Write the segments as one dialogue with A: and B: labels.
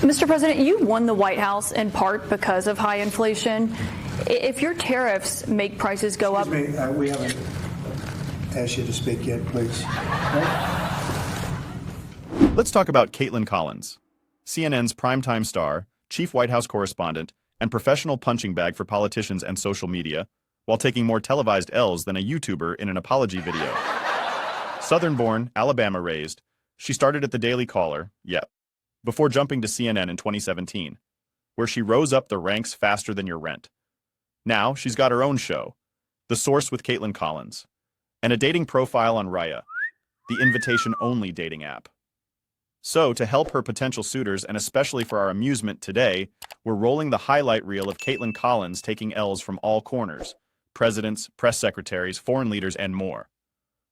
A: Mr. President, you won the White House in part because of high inflation. If your tariffs make prices go up...
B: Excuse me, we haven't asked you to speak yet, please.
C: Let's talk about Kaitlan Collins, CNN's primetime star, Chief White House Correspondent, and professional punching bag for politicians and social media, while taking more televised L's than a YouTuber in an apology video. Southern-born, Alabama-raised, she started at the Daily Caller, before jumping to CNN in 2017, where she rose up the ranks faster than your rent. Now, she's got her own show, The Source with Kaitlan Collins, and a dating profile on Raya, the invitation-only dating app. So, to help her potential suitors, and especially for our amusement today, we're rolling the highlight reel of Kaitlan Collins taking L's from all corners: presidents, press secretaries, foreign leaders, and more.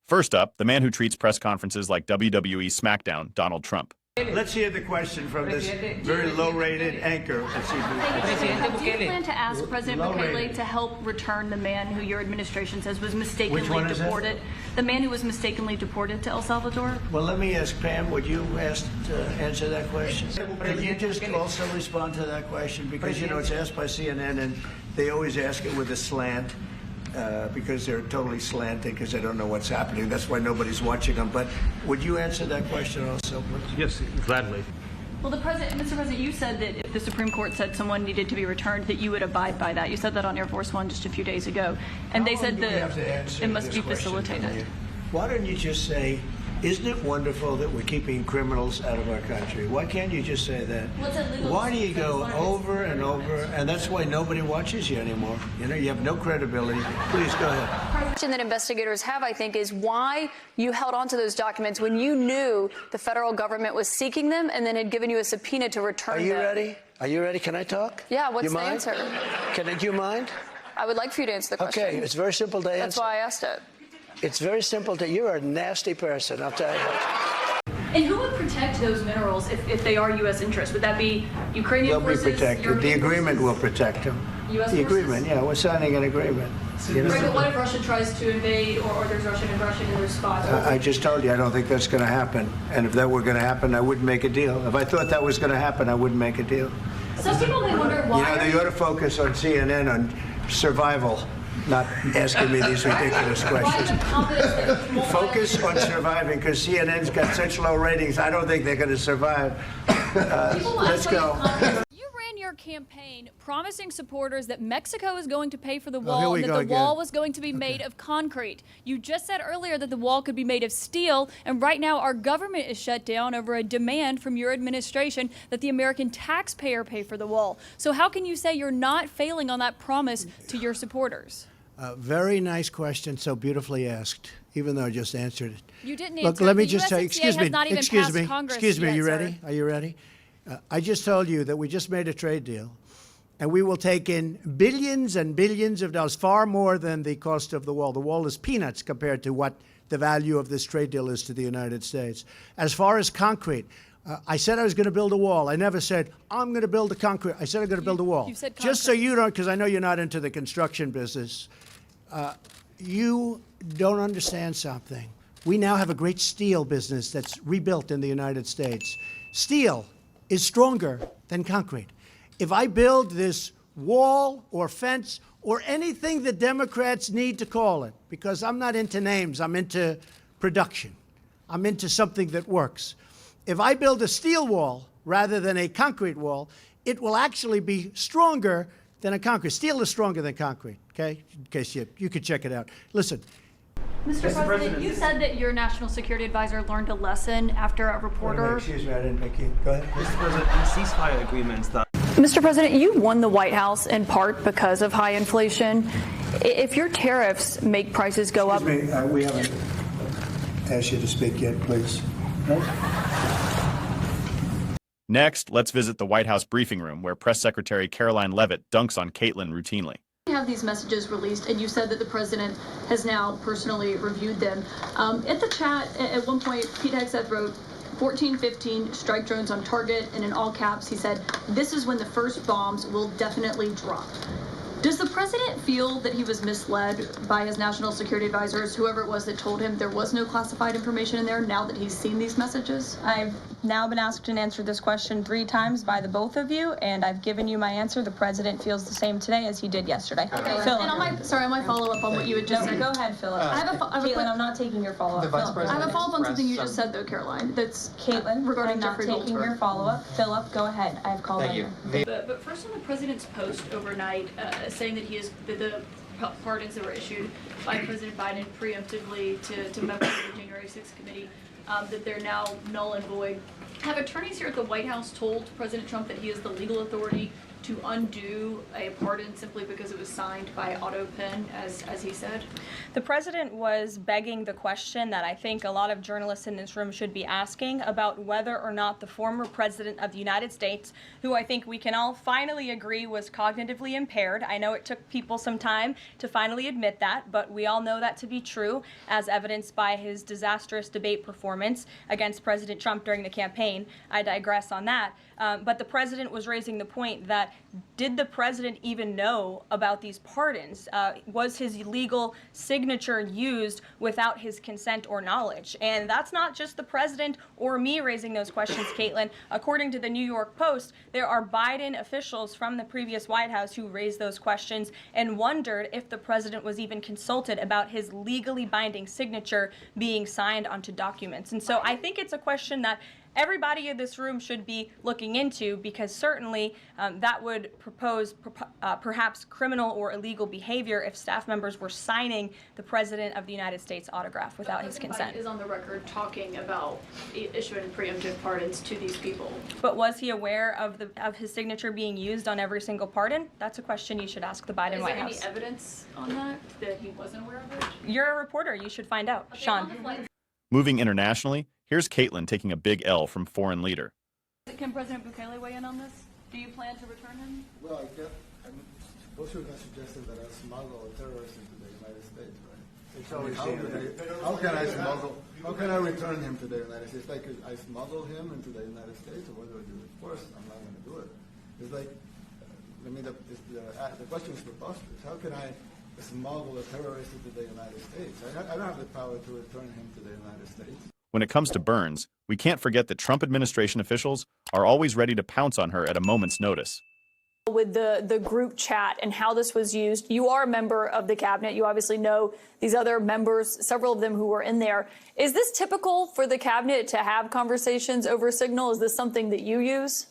C: First up, the man who treats press conferences like WWE SmackDown, Donald Trump.
B: Let's hear the question from this very low-rated anchor.
A: Do you plan to ask President McKinley to help return the man who your administration says was mistakenly deported? The man who was mistakenly deported to El Salvador?
B: Well, let me ask Pam, would you answer that question? Could you just also respond to that question? Because, you know, it's asked by CNN, and they always ask it with a slant. Because they're totally slanted because they don't know what's happening. That's why nobody's watching them. But would you answer that question also, please?
D: Yes, gladly.
A: Well, Mr. President, you said that if the Supreme Court said someone needed to be returned, that you would abide by that. You said that on Air Force One just a few days ago. And they said that it must be facilitated.
B: Why don't you just say, isn't it wonderful that we're keeping criminals out of our country? Why can't you just say that? Why do you go over and over? And that's why nobody watches you anymore. You know, you have no credibility. Please go ahead.
E: The question that investigators have, I think, is why you held on to those documents when you knew the federal government was seeking them and then had given you a subpoena to return them.
B: Are you ready? Are you ready? Can I talk?
E: Yeah, what's the answer?
B: Do you mind?
E: I would like for you to answer the question.
B: Okay, it's very simple to answer.
E: That's why I asked it.
B: It's very simple you're a nasty person, I'll tell you.
A: And who would protect those minerals if they are U.S. interests? Would that be Ukrainian forces?
B: They'll be protected. The agreement will protect them.
A: U.S.
B: The
A: forces?
B: agreement, yeah, we're signing an agreement.
A: Right, but what if Russia tries to invade or there's Russian aggression in response?
B: I just told you I don't think that's going to happen. And if that were going to happen, I wouldn't make a deal. If I thought that was going to happen, I wouldn't make a deal.
A: Some people may wonder why.
B: You know, they ought to focus on CNN on survival, not asking me these ridiculous questions. Focus on surviving, because CNN's got such low ratings, I don't think they're going to survive. Let's go.
F: You ran your campaign promising supporters that Mexico is going to pay for the wall and that the wall was going to be made of concrete. You just said earlier that the wall could be made of steel, and right now our government is shut down over a demand from your administration that the American taxpayer pay for the wall. So how can you say you're not failing on that promise to your supporters?
G: Very nice question, so beautifully asked, even though I just answered it.
F: You didn't
G: Look,
F: answer.
G: let me
F: The
G: just tell you,
F: USMCA has not even passed Congress
G: excuse me,
F: yet,
G: are you
F: sir.
G: ready? Are you ready? I just told you that we just made a trade deal, and we will take in billions and billions of dollars, far more than the cost of the wall. The wall is peanuts compared to what the value of this trade deal is to the United States. As far as concrete, I said I was going to build a wall. I never said, I'm going to build a concrete. I said I'm going to build a wall.
F: You said
G: just so you don't, because I know you're not into the construction business. You don't understand something. We now have a great steel business that's rebuilt in the United States. Steel is stronger than concrete. If I build this wall or fence or anything the Democrats need to call it, because I'm not into names, I'm into production. I'm into something that works. If I build a steel wall rather than a concrete wall, it will actually be stronger than a concrete. Steel is stronger than concrete, okay? In case you could check it out. Listen.
A: Mr. President, you said that your national security advisor learned a lesson after a reporter.
B: Excuse me, I didn't make you. Go ahead.
D: Mr. President, these ceasefire agreements that...
A: Mr. President, you won the White House in part because of high inflation. If your tariffs make prices go up...
B: Excuse me, we haven't asked you to speak yet, please. No?
C: Next, let's visit the White House briefing room, where Press Secretary Karoline Leavitt dunks on Kaitlan routinely.
A: You have these messages released, and you said that the president has now personally reviewed them. At the chat, at one point, Pete Hegseth wrote 14-15 strike drones on target, and in all caps, he said, "This is when the first bombs will definitely drop." Does the president feel that he was misled by his national security advisors, whoever it was that told him there was no classified information in there, now that he's seen these messages?
H: I've now been asked and answered this question 3 times by the both of you, and I've given you my answer. The president feels the same today as he did yesterday.
A: Okay,
H: Philip.
A: and on my follow-up on what you had just said.
H: Go ahead, Philip.
A: Caitlin,
H: I'm not taking your follow-up.
A: I have a follow-up on something you just said, though, Caroline. That's
H: Caitlin,
A: regarding
H: I'm not
A: Jeffrey
H: taking
A: Goldsberg.
H: your follow-up. Philip, go ahead. I have called on you.
A: But first on the president's post overnight, saying that the pardons that were issued by President Biden preemptively to members of the January 6th committee, that they're now null and void. Have attorneys here at the White House told President Trump that he has the legal authority to undo a pardon simply because it was signed by auto pen, as he said?
H: The president was begging the question that I think a lot of journalists in this room should be asking about whether or not the former president of the United States, who I think we can all finally agree was cognitively impaired. I know it took people some time to finally admit that, but we all know that to be true, as evidenced by his disastrous debate performance against President Trump during the campaign. I digress on that. But the president was raising the point that did the president even know about these pardons? Was his legal signature used without his consent or knowledge? And that's not just the president or me raising those questions, Caitlin. According to the New York Post, there are Biden officials from the previous White House who raised those questions and wondered if the president was even consulted about his legally binding signature being signed onto documents. And so I think it's a question that everybody in this room should be looking into, because certainly that would propose perhaps criminal or illegal behavior if staff members were signing the President of the United States autograph without his consent.
A: Biden is on the record talking about issuing preemptive pardons to these people.
H: But was he aware of his signature being used on every single pardon? That's a question you should ask the Biden White House.
A: Is there any evidence on that he wasn't aware of it?
H: You're a reporter. You should find out.
A: Okay,
H: Sean.
C: Moving internationally, here's Caitlin taking a big L from foreign leader.
A: Can President Bukele weigh in on this? Do you plan to return him?
I: Well, I'm suppose you're going to suggest that I smuggle a terrorist into the United States, right?
B: It's always
I: how can I return him to the United States? Like, I smuggle him into the United States, or what do I do? Of course, I'm not going to do it. It's like, the question is preposterous. How can I smuggle a terrorist into the United States? I don't have the power to return him to the United States.
C: When it comes to Burns, we can't forget that Trump administration officials are always ready to pounce on her at a moment's notice.
E: With the group chat and how this was used, you are a member of the cabinet. You obviously know these other members, several of them who were in there. Is this typical for the cabinet to have conversations over Signal? Is this something that you use?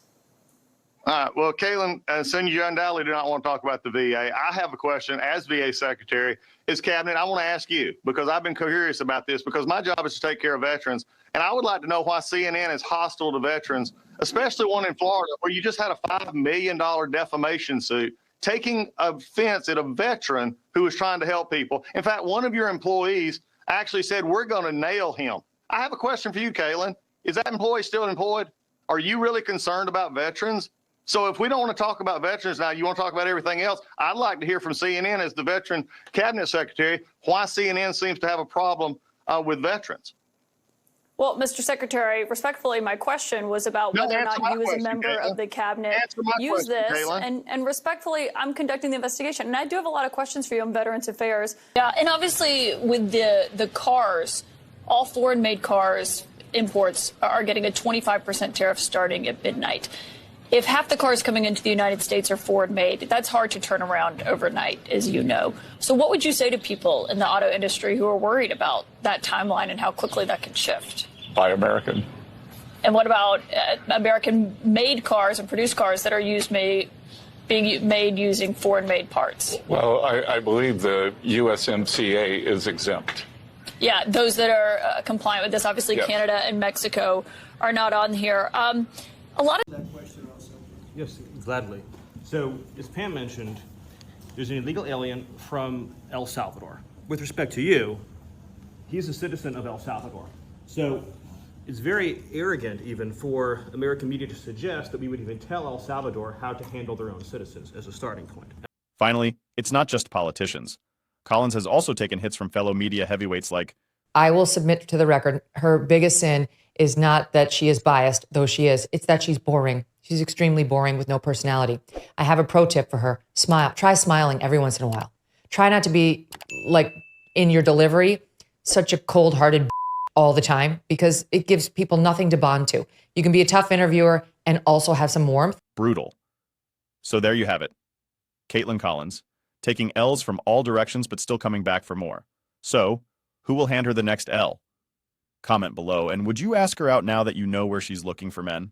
J: Well, Caitlin, Senator, you undoubtedly do not want to talk about the VA. I have a question as VA Secretary. As Cabinet, I want to ask you, because I've been curious about this, because my job is to take care of veterans, and I would like to know why CNN is hostile to veterans, especially one in Florida, where you just had a $5 million defamation suit taking offense at a veteran who was trying to help people. In fact, one of your employees actually said, we're going to nail him. I have a question for you, Caitlin. Is that employee still employed? Are you really concerned about veterans? So if we don't want to talk about veterans now, you want to talk about everything else, I'd like to hear from CNN as the Veteran Cabinet Secretary why CNN seems to have a problem with veterans.
E: Well, Mr. Secretary, respectfully, my question was about whether or not you as a member of the cabinet use this. And respectfully, I'm conducting the investigation. And I do have a lot of questions for you on Veterans Affairs. Yeah, and obviously with the cars, all foreign-made cars, imports are getting a 25% tariff starting at midnight. If half the cars coming into the United States are foreign-made, that's hard to turn around overnight, as you know. So what would you say to people in the auto industry who are worried about that timeline and how quickly that can shift?
K: Buy American.
E: And what about American-made cars and produced cars that are being made using foreign-made parts?
K: Well, I believe the USMCA is exempt.
E: Yeah, those that are compliant with this. Obviously, yes. Canada and Mexico are not on here. A lot of
B: that question also.
D: Yes, gladly. So, as Pam mentioned, there's an illegal alien from El Salvador. With respect to you, he's a citizen of El Salvador. So, it's very arrogant even for American media to suggest that we would even tell El Salvador how to handle their own citizens as a starting point.
C: Finally, it's not just politicians. Collins has also taken hits from fellow media heavyweights like,
L: I will submit to the record, her biggest sin is not that she is biased, though she is. It's that she's boring. She's extremely boring with no personality. I have a pro tip for her. Smile. Try smiling every once in a while. Try not to be, like, in your delivery, such a cold-hearted all the time, because it gives people nothing to bond to. You can be a tough interviewer and also have some warmth.
C: Brutal. So there you have it. Kaitlan Collins, taking L's from all directions but still coming back for more. So, who will hand her the next L? Comment below, and would you ask her out now that you know where she's looking for men?